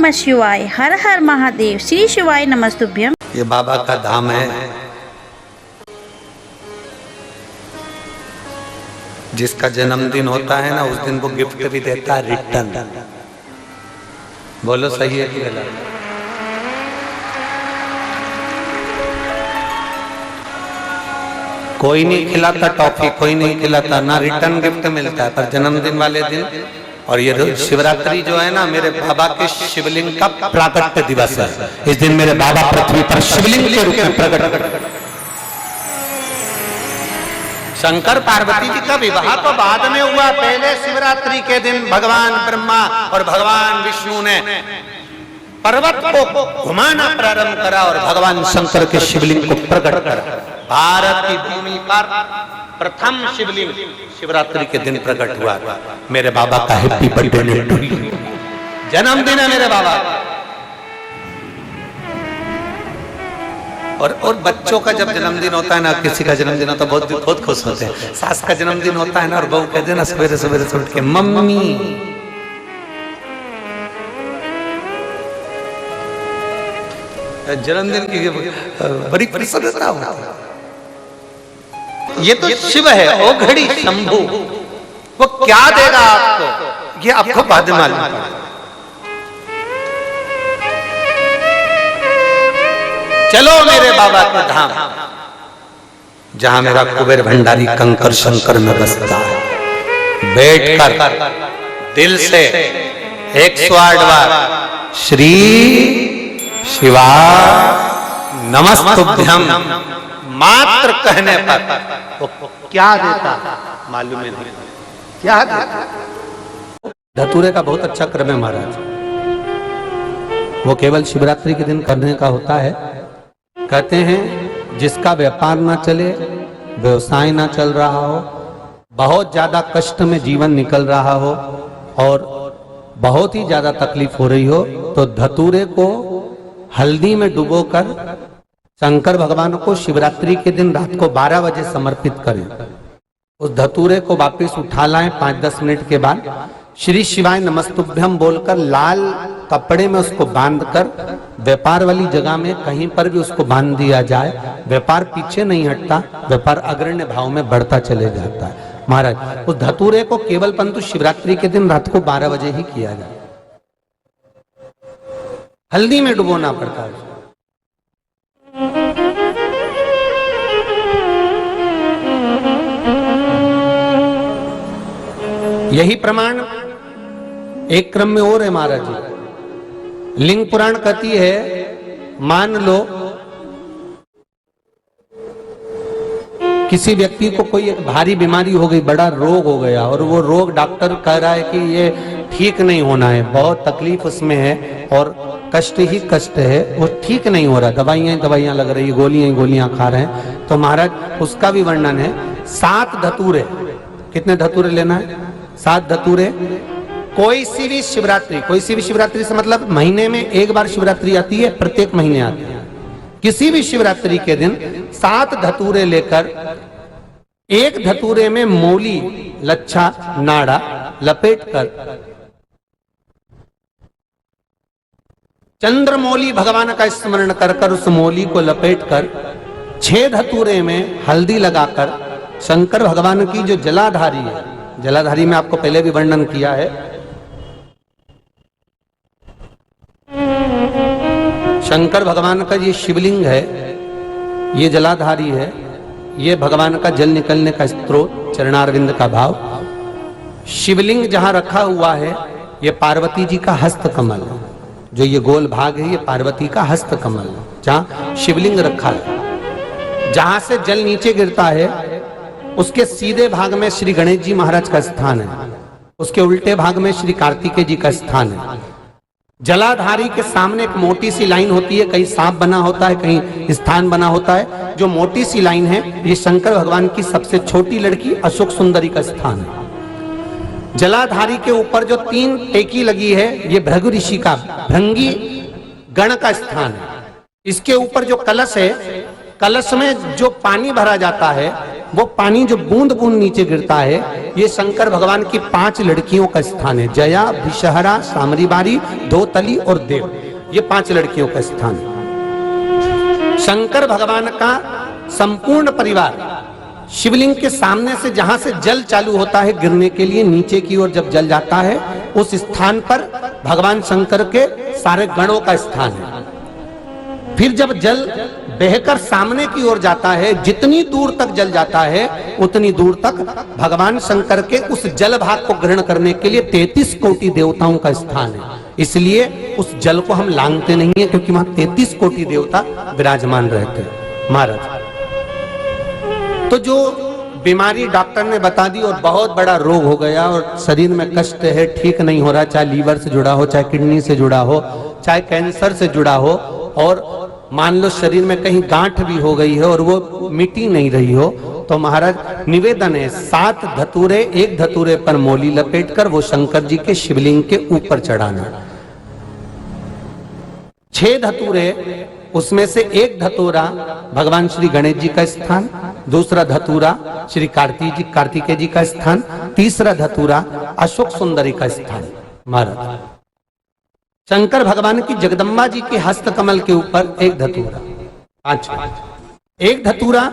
नमः शिवाय। हर हर महादेव। श्री शिवाय नमस्तुभ्यम। ये बाबा का धाम है। जिसका जन्मदिन होता है ना, उस दिन वो गिफ्ट भी देता है रिटर्न। बोलो सही है कि गलत? कोई नहीं खिलाता टॉफी, कोई नहीं खिलाता, ना रिटर्न गिफ्ट मिलता है। पर जन्मदिन वाले दिन, और ये शिवरात्रि जो है ना, मेरे बाबा के शिवलिंग का प्राकट्य दिवस है। इस दिन मेरे बाबा पृथ्वी पर शिवलिंग के रूप में प्रकट। शंकर पार्वती जी का विवाह तो बाद में हुआ, पहले शिवरात्रि के दिन भगवान ब्रह्मा और भगवान विष्णु ने पर्वत को घुमाना प्रारंभ करा और भगवान शंकर के शिवलिंग को प्रकट करा। भारत की भूमि पर प्रथम शिवलिंग शिवरात्रि के दिन प्रकट हुआ। मेरे बाबा का हैप्पी बर्थडे, जन्मदिन है मेरे बाबा। और बच्चों का जब जन्मदिन होता है ना, किसी का जन्मदिन होता है, बहुत खुश होते हैं। सास का जन्मदिन होता है ना, और बहू कहते हैं ना सवेरे सवेरे से उठ के, मम्मी जन्मदिन की बड़ी प्रसन्नता होती है। ये तो शिव है, ओ घड़ी शंभू, वो क्या देगा आपको, ये आपको बाद में मालूम है। चलो मेरे बाबा के धाम, जहां मेरा कुबेर भंडारी कंकर शंकर में बसता है। बैठकर दिल से 108 बार श्री शिवा नमस्तुभ्यम मात्र कहने पर वो क्या देता मालूम नहीं, क्या देता। धतूरे का बहुत अच्छा क्रम है महाराज, वो केवल शिवरात्रि के दिन करने का होता है। कहते हैं जिसका व्यापार ना चले, व्यवसाय ना चल रहा हो, बहुत ज्यादा कष्ट में जीवन निकल रहा हो और बहुत ही ज्यादा तकलीफ हो रही हो, तो धतूरे को हल्दी में डुबोकर शंकर भगवान को शिवरात्रि के दिन रात को 12 बजे समर्पित करें। उस धतूरे को वापस उठा लाएं 5-10 मिनट के बाद, श्री शिवाय नमस्तुभ्यम बोलकर लाल कपड़े में उसको बांधकर व्यापार वाली जगह में कहीं पर भी उसको बांध दिया जाए। व्यापार पीछे नहीं हटता, व्यापार अग्रण्य भाव में बढ़ता चले जाता है। महाराज उस धतूरे को केवल परंतु शिवरात्रि के दिन रात को 12 बजे ही किया जाए, हल्दी में डुबोना पड़ता है। यही प्रमाण एक क्रम में और है महाराज जी। लिंग पुराण कहती है, मान लो किसी व्यक्ति को कोई एक भारी बीमारी हो गई, बड़ा रोग हो गया, और वो रोग डॉक्टर कह रहा है कि ये ठीक नहीं होना है, बहुत तकलीफ उसमें है और कष्ट ही कष्ट है, वो ठीक नहीं हो रहा, दवाइयां लग रही, गोलियां खा रहे हैं। तो महाराज उसका भी वर्णन है। 7 धतूरे, कितने धतूरे लेना है? 7 धतूरे। कोई सी भी शिवरात्रि से मतलब महीने में एक बार शिवरात्रि आती है, प्रत्येक महीने आती है। किसी भी शिवरात्रि के दिन 7 धतूरे लेकर, एक धतूरे में मूली, लच्छा, नाड़ा लपेटकर चंद्रमौली भगवान का स्मरण कर उस मौली को लपेटकर 6 धतूरे में हल्दी लगाकर शंकर भगवान की जो जलाधारी है, जलाधारी में आपको पहले भी वर्णन किया है, शंकर भगवान का ये शिवलिंग है, ये जलाधारी है, ये भगवान का जल निकलने का स्त्रोत, चरणारविंद का भाव। शिवलिंग जहां रखा हुआ है, ये पार्वती जी का हस्त कमल है, जो ये गोल भाग है ये पार्वती का हस्त कमल है, जहां शिवलिंग रखा है। जहां से जल नीचे गिरता है उसके सीधे भाग में श्री गणेश जी महाराज का स्थान है, उसके उल्टे भाग में श्री कार्तिकेय जी का स्थान है। जलाधारी के सामने एक मोटी सी लाइन होती है, कहीं सांप बना होता है, कहीं स्थान बना होता है। जो मोटी सी लाइन है ये शंकर भगवान की सबसे छोटी लड़की अशोक सुंदरी का स्थान है। जलाधारी के ऊपर जो 3 टेकी लगी है ये भृगु ऋषि का, भृंगी गण का स्थान है। इसके ऊपर जो कलश है, कलश में जो पानी भरा जाता है वो पानी जो बूंद बूंद नीचे गिरता है, ये शंकर भगवान की 5 लड़कियों का स्थान है। जया, विषहरा, सामरीबारी, धोतली और देव, ये 5 लड़कियों का स्थान है। शंकर भगवान का संपूर्ण परिवार शिवलिंग के सामने से, जहां से जल चालू होता है गिरने के लिए, नीचे की ओर जब जल जाता है, उस स्थान पर भगवान शंकर के सारे गणों का स्थान है। फिर जब जल बहकर सामने की ओर जाता है, जितनी दूर तक जल जाता है उतनी दूर तक भगवान शंकर के उस जल भाग को ग्रहण करने के लिए 33 कोटि देवताओं का स्थान है। इसलिए उस जल को हम लांघते नहीं है, क्योंकि वहां 33 कोटि देवता विराजमान रहते हैं महाराज। तो जो बीमारी डॉक्टर ने बता दी और बहुत बड़ा रोग हो गया और शरीर में कष्ट है, ठीक नहीं हो रहा, चाहे लीवर से जुड़ा हो, चाहे किडनी से जुड़ा हो, चाहे कैंसर से जुड़ा हो, और मान लो शरीर में कहीं गांठ भी हो गई है और वो मिटी नहीं रही हो, तो महाराज निवेदन है 7 धतूरे, एक धतूरे पर मोली लपेटकर वो शंकर जी के शिवलिंग के ऊपर चढ़ाना। 6 धतूरे, उसमें से एक धतूरा भगवान श्री गणेश जी का स्थान, दूसरा धतूरा श्री कार्तिकेय जी का स्थान, तीसरा धतूरा अशोक सुंदरी का स्थान। महाराज शंकर भगवान की जगदम्बा जी के हस्त कमल के ऊपर एक धतूरा, एक धतूरा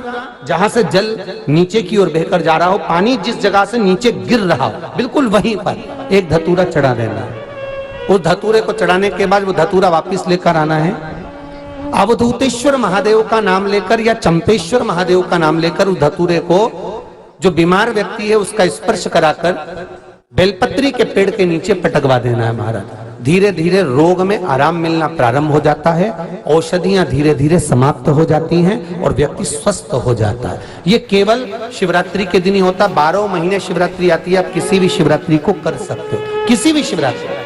जहां से जल नीचे की ओर बहकर जा रहा हो, पानी जिस जगह से नीचे गिर रहा हो बिल्कुल वहीं पर एक धतूरा चढ़ा देना। उस धतूरे को चढ़ाने के बाद वो धतूरा वापस लेकर आना है, अवधूतेश्वर महादेव का नाम लेकर या चंपेश्वर महादेव का नाम लेकर उस धतूरे को, जो बीमार व्यक्ति है उसका स्पर्श कराकर बेलपत्री के पेड़ के नीचे पटकवा देना है। महाराज धीरे धीरे रोग में आराम मिलना प्रारंभ हो जाता है, औषधियां धीरे धीरे समाप्त हो जाती हैं और व्यक्ति स्वस्थ हो जाता है। ये केवल शिवरात्रि के दिन ही होता, 12 महीने शिवरात्रि आती है, आप किसी भी शिवरात्रि को कर सकते हो, किसी भी शिवरात्रि।